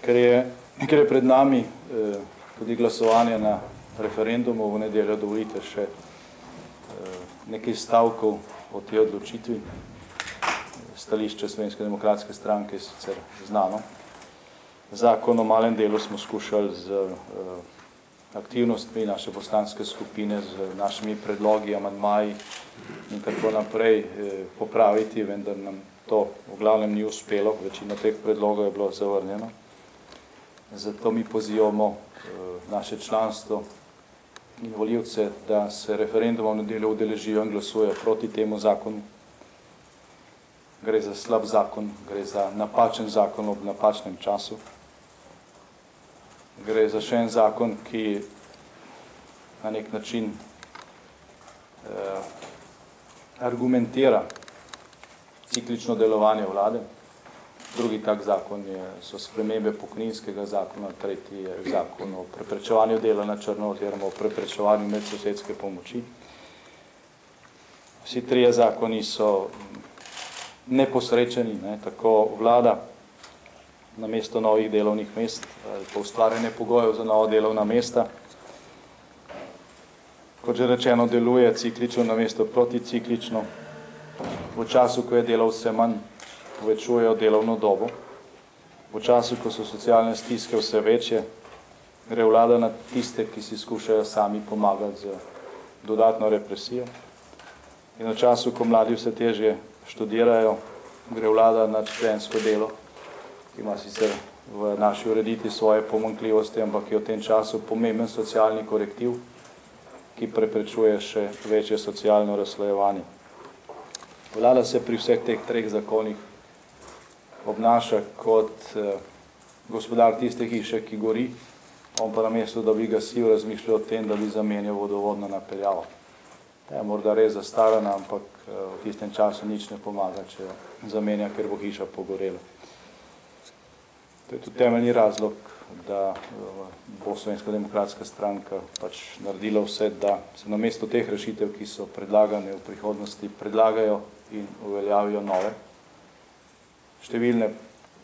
Ker je pred nami tudi glasovanje na referendumu v nedeljo, dovolite še nekaj stavkov o tej odločitvi. Stališče Slovenske demokratske stranke je sicer znano. Zakon o malem delu smo skušali z aktivnostmi naše poslanske skupine, z našimi predlogi, amandmaji in tako naprej popraviti, vendar nam to v glavnem ni uspelo. Večina teh predlogov je bilo zavrnjeno. Zato mi pozivamo naše članstvo in volivce, da se referenduma v nedeljo udeležijo in glasujejo proti temu zakonu. Gre za slab zakon, gre za napačen zakon ob napačnem času. Gre za še en zakon, ki na nek način argumentira ciklično delovanje vlade. Drugi tak zakon so spremembe pokojninskega zakona, tretji je zakon o preprečevanju dela na črno oziroma o preprečevanju medsosedske pomoči. Vsi trije zakoni so neposrečeni, tako vlada namesto novih delovnih mest ali pa ustvarjanje pogojev za nova delovna mesta. Kot že rečeno, deluje ciklično namesto proticiklično. V času, ko je delal vse manj, povečujejo delovno dobo. V času, ko so socialne stiske vse večje, gre vlada na tiste, ki si skušajo sami pomagati z dodatno represijo. In v času, ko mladi vse težje študirajo, gre vlada na študentsko delo, ki ima sicer v naši ureditvi svoje pomanjkljivosti, ampak je v tem času pomemben socialni korektiv, ki preprečuje še večje socialno razslojevanje. Vlada se pri vseh teh treh zakonih obnaša kot gospodar tiste hiše, ki gori, on pa namesto, da bi gasil, razmišlja o tem, da bi zamenjal vodovodno napeljavo. Je morda res zastarana, ampak v tistem času nič ne pomaga, če zamenja, ker bo hiša pogorela. To je tudi temeljni razlog, da bo Slovenska demokratska stranka pač naredila vse, da se namesto teh rešitev, ki so predlagane v prihodnosti, predlagajo in uveljavijo nove. Številne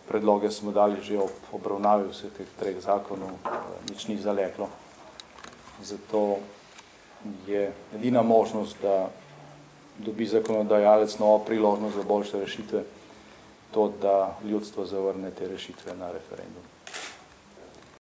predloge smo dali že ob obravnavi vseh teh treh zakonov, nič ni zaleglo. Zato je edina možnost, da dobi zakonodajalec novo priložnost za boljše rešitve, to, da ljudstvo zavrne te rešitve na referendum.